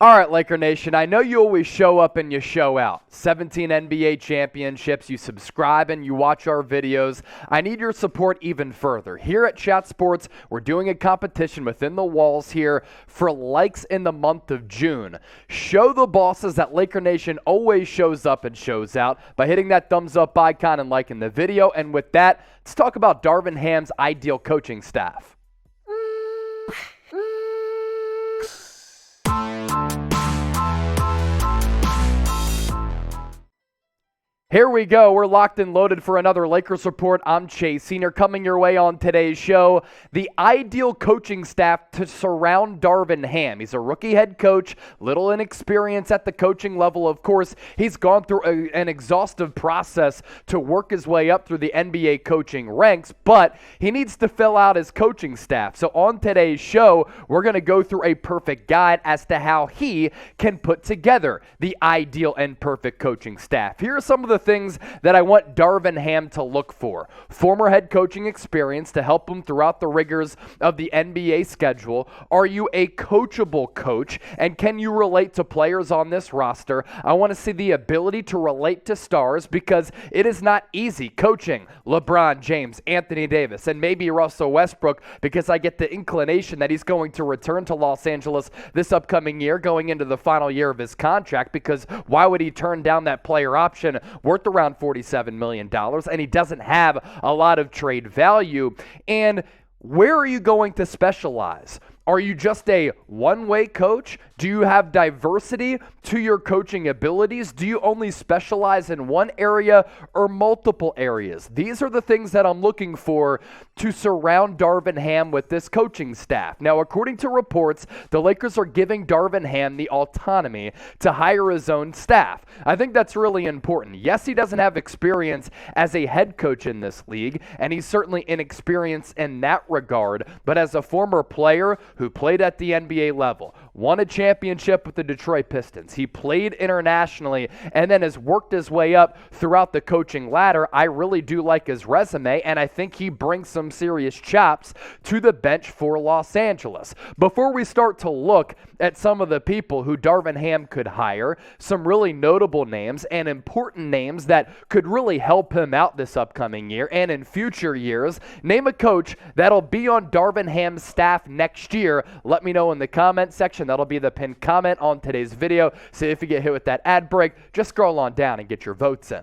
All right, Laker Nation, I know you always show up and you show out. 17 NBA championships, you subscribe and you watch our videos. I need your support even further. Here at Chat Sports, we're doing a competition within the walls here for likes in the month of June. Show the bosses that Laker Nation always shows up and shows out by hitting that thumbs up icon and liking the video. And with that, let's talk about Darvin Ham's ideal coaching staff. Here we go. We're locked and loaded for another Lakers Report. I'm Chase Senior, coming your way on today's show. The ideal coaching staff to surround Darvin Ham. He's a rookie head coach, little inexperience at the coaching level. Of course, he's gone through an exhaustive process to work his way up through the NBA coaching ranks, but he needs to fill out his coaching staff. So on today's show, we're going to go through a perfect guide as to how he can put together the ideal and perfect coaching staff. Here are some of the things that I want Darvin Ham to look for. Former head coaching experience to help him throughout the rigors of the NBA schedule. Are you a coachable coach? And can you relate to players on this roster? I want to see the ability to relate to stars because it is not easy coaching LeBron James, Anthony Davis, and maybe Russell Westbrook, because I get the inclination that he's going to return to Los Angeles this upcoming year, going into the final year of his contract, because why would he turn down that player option worth around $47 million, and he doesn't have a lot of trade value? And where are you going to specialize? Are you just a one-way coach? Do you have diversity to your coaching abilities? Do you only specialize in one area or multiple areas? These are the things that I'm looking for to surround Darvin Ham with this coaching staff. Now, according to reports, the Lakers are giving Darvin Ham the autonomy to hire his own staff. I think that's really important. Yes, he doesn't have experience as a head coach in this league, and he's certainly inexperienced in that regard, but as a former player who played at the NBA level, won a championship with the Detroit Pistons. He played internationally and then has worked his way up throughout the coaching ladder. I really do like his resume, and I think he brings some serious chops to the bench for Los Angeles. Before we start to look at some of the people who Darvin Ham could hire, some really notable names and important names that could really help him out this upcoming year and in future years, name a coach that'll be on Darvin Ham's staff next year. Let me know in the comment section. That'll be the pinned comment on today's video. So if you get hit with that ad break, just scroll on down and get your votes in.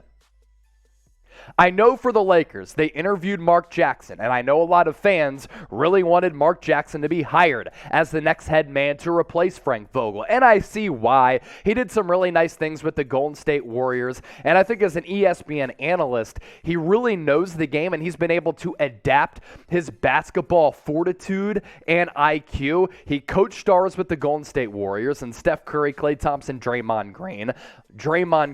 I know for the Lakers, they interviewed Mark Jackson, and I know a lot of fans really wanted Mark Jackson to be hired as the next head man to replace Frank Vogel, and I see why. He did some really nice things with the Golden State Warriors, and I think as an ESPN analyst, he really knows the game, and he's been able to adapt his basketball fortitude and IQ. He coached stars with the Golden State Warriors, and Steph Curry, Klay Thompson, Draymond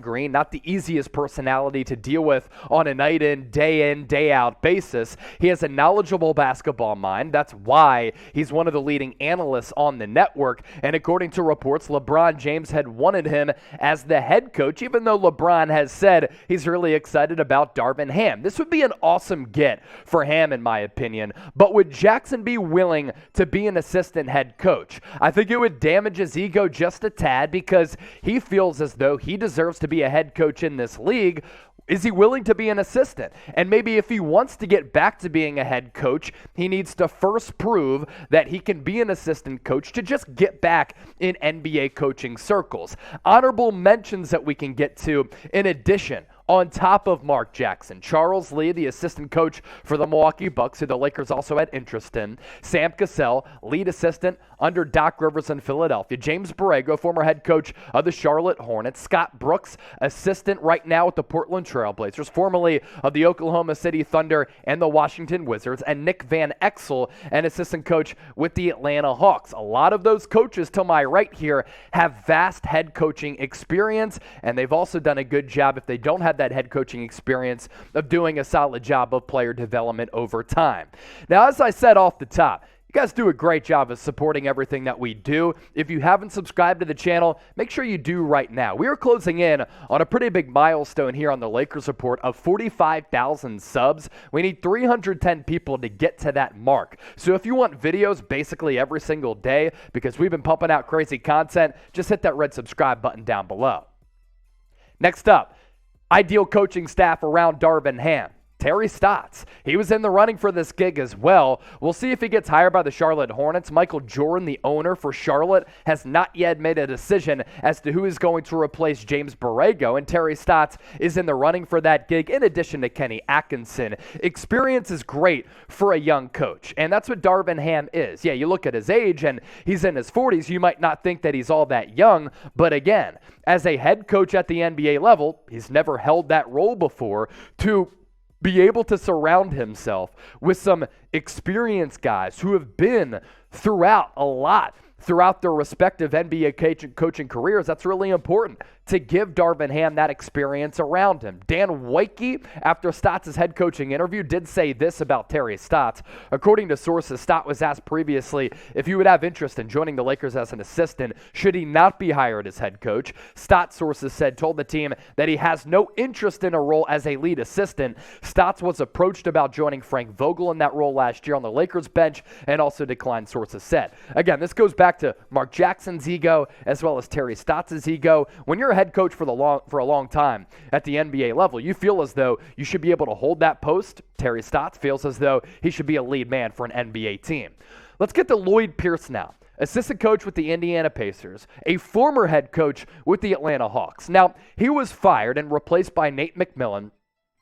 Green, not the easiest personality to deal with on a night in, day out basis. He has a knowledgeable basketball mind. That's why he's one of the leading analysts on the network. And according to reports, LeBron James had wanted him as the head coach, even though LeBron has said he's really excited about Darvin Ham. This would be an awesome get for Ham, in my opinion. But would Jackson be willing to be an assistant head coach? I think it would damage his ego just a tad because he feels as though he deserves to be a head coach in this league. Is he willing to be an assistant? And maybe if he wants to get back to being a head coach, he needs to first prove that he can be an assistant coach to just get back in NBA coaching circles. Honorable mentions that we can get to in addition. On top of Mark Jackson, Charles Lee, the assistant coach for the Milwaukee Bucks, who the Lakers also had interest in. Sam Cassell, lead assistant under Doc Rivers in Philadelphia. James Borrego, former head coach of the Charlotte Hornets. Scott Brooks, assistant right now with the Portland Trailblazers, formerly of the Oklahoma City Thunder and the Washington Wizards. And Nick Van Exel, an assistant coach with the Atlanta Hawks. A lot of those coaches to my right here have vast head coaching experience, and they've also done a good job, if they don't have that head coaching experience, of doing a solid job of player development over time. Now, as I said off the top, you guys do a great job of supporting everything that we do. If you haven't subscribed to the channel, make sure you do right now. We are closing in on a pretty big milestone here on the Lakers Report of 45,000 subs. We need 310 people to get to that mark. So if you want videos basically every single day, because we've been pumping out crazy content, just hit that red subscribe button down below. Next up, ideal coaching staff around Darvin Ham. Terry Stotts. He was in the running for this gig as well. We'll see if he gets hired by the Charlotte Hornets. Michael Jordan, the owner for Charlotte, has not yet made a decision as to who is going to replace James Borrego, and Terry Stotts is in the running for that gig in addition to Kenny Atkinson. Experience is great for a young coach, and that's what Darvin Ham is. Yeah, you look at his age, and he's in his 40s. You might not think that he's all that young, but again, as a head coach at the NBA level, he's never held that role before. To be able to surround himself with some experienced guys who have been throughout a lot throughout their respective NBA coaching careers, that's really important to give Darvin Ham that experience around him. Dan Wojcicki, after Stotts' head coaching interview, did say this about Terry Stotts. According to sources, Stotts was asked previously if he would have interest in joining the Lakers as an assistant should he not be hired as head coach. Stotts, sources said, told the team that he has no interest in a role as a lead assistant. Stotts was approached about joining Frank Vogel in that role last year on the Lakers bench and also declined, sources said. Again, this goes back to Mark Jackson's ego as well as Terry Stotts' ego. When you're a head coach for a long time at the NBA level, you feel as though you should be able to hold that post. Terry Stotts feels as though he should be a lead man for an NBA team. Let's get to Lloyd Pierce now. Assistant coach with the Indiana Pacers, a former head coach with the Atlanta Hawks. Now, he was fired and replaced by Nate McMillan.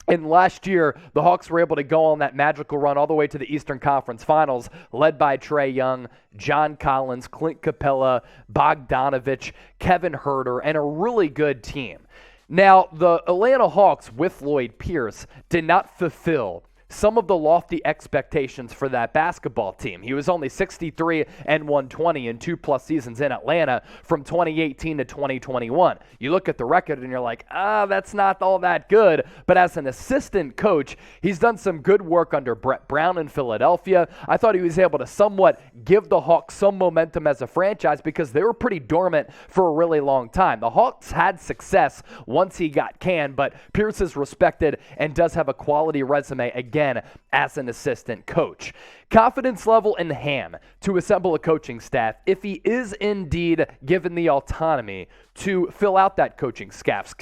And last year, the Hawks were able to go on that magical run all the way to the Eastern Conference Finals, led by Trae Young, John Collins, Clint Capella, Bogdanovich, Kevin Huerter, and a really good team. Now, the Atlanta Hawks with Lloyd Pierce did not fulfill some of the lofty expectations for that basketball team. He was only 63 and 120 in 2+ seasons in Atlanta from 2018 to 2021. You look at the record and you're like, that's not all that good. But as an assistant coach, he's done some good work under Brett Brown in Philadelphia. I thought he was able to somewhat give the Hawks some momentum as a franchise because they were pretty dormant for a really long time. The Hawks had success once he got canned, but Pierce is respected and does have a quality resume again as an assistant coach. Confidence level in Ham to assemble a coaching staff if he is indeed given the autonomy to fill out that coaching staff.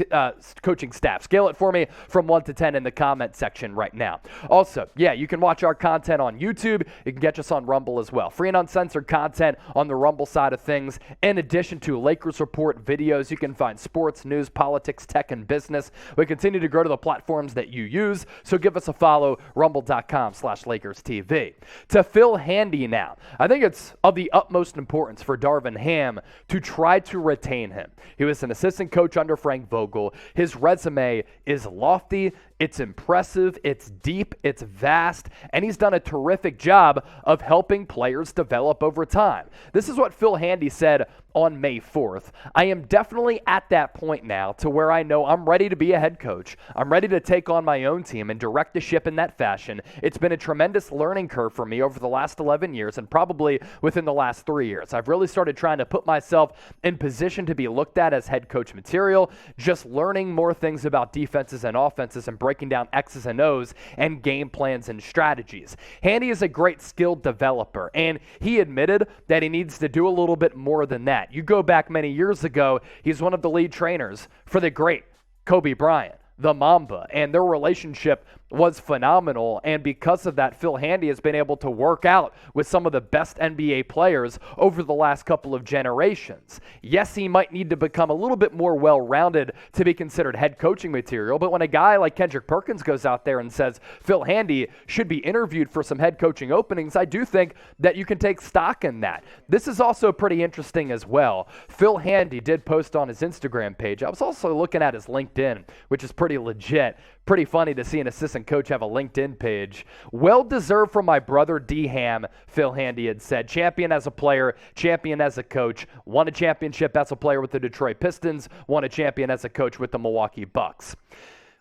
Scale it for me from 1 to 10 in the comment section right now. Also, yeah, you can watch our content on YouTube. You can catch us on Rumble as well. Free and uncensored content on the Rumble side of things. In addition to Lakers Report videos, you can find sports, news, politics, tech, and business. We continue to grow to the platforms that you use, so give us a follow, rumble.com/LakersTV. To Phil Handy now. I think it's of the utmost importance for Darvin Ham to try to retain him. He was an assistant coach under Frank Vogel. His resume is lofty, it's impressive, it's deep, it's vast, and he's done a terrific job of helping players develop over time. This is what Phil Handy said on May 4th. I am definitely at that point now to where I know I'm ready to be a head coach. I'm ready to take on my own team and direct the ship in that fashion. It's been a tremendous learning curve for me over the last 11 years and probably within the last 3 years. I've really started trying to put myself in position to be looked at as head coach material, just learning more things about defenses and offenses and breaking down X's and O's and game plans and strategies. Handy is a great skilled developer, and he admitted that he needs to do a little bit more than that. You go back many years ago, he's one of the lead trainers for the great Kobe Bryant, the Mamba, and their relationship was phenomenal, and because of that, Phil Handy has been able to work out with some of the best NBA players over the last couple of generations. Yes, he might need to become a little bit more well-rounded to be considered head coaching material, but when a guy like Kendrick Perkins goes out there and says Phil Handy should be interviewed for some head coaching openings, I do think that you can take stock in that. This is also pretty interesting as well. Phil Handy did post on his Instagram page. I was also looking at his LinkedIn, which is pretty legit. Pretty funny to see an assistant coach have a LinkedIn page. Well-deserved from my brother D. Ham, Phil Handy had said. Champion as a player, champion as a coach. Won a championship as a player with the Detroit Pistons. Won a champion as a coach with the Milwaukee Bucks.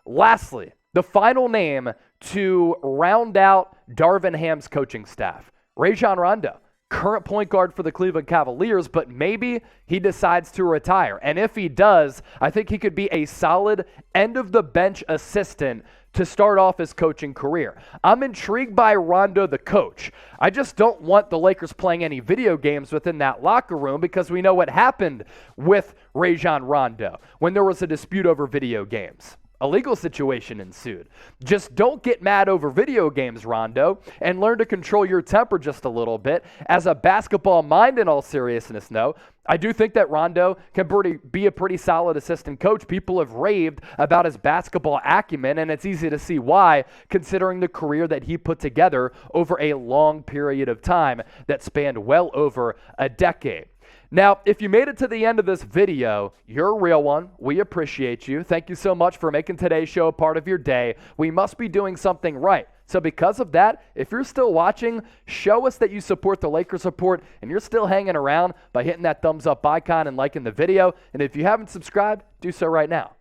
Lastly, the final name to round out Darvin Ham's coaching staff. Rajon Rondo. current point guard for the Cleveland Cavaliers, but maybe he decides to retire. And if he does, I think he could be a solid end-of-the-bench assistant to start off his coaching career. I'm intrigued by Rondo, the coach. I just don't want the Lakers playing any video games within that locker room because we know what happened with Rajon Rondo when there was a dispute over video games. A legal situation ensued. Just don't get mad over video games, Rondo, and learn to control your temper just a little bit. As a basketball mind, in all seriousness, no, I do think that Rondo can be a pretty solid assistant coach. People have raved about his basketball acumen, and it's easy to see why, considering the career that he put together over a long period of time that spanned well over a decade. Now, if you made it to the end of this video, you're a real one. We appreciate you. Thank you so much for making today's show a part of your day. We must be doing something right. So because of that, if you're still watching, show us that you support the Lakers Report and you're still hanging around by hitting that thumbs up icon and liking the video. And if you haven't subscribed, do so right now.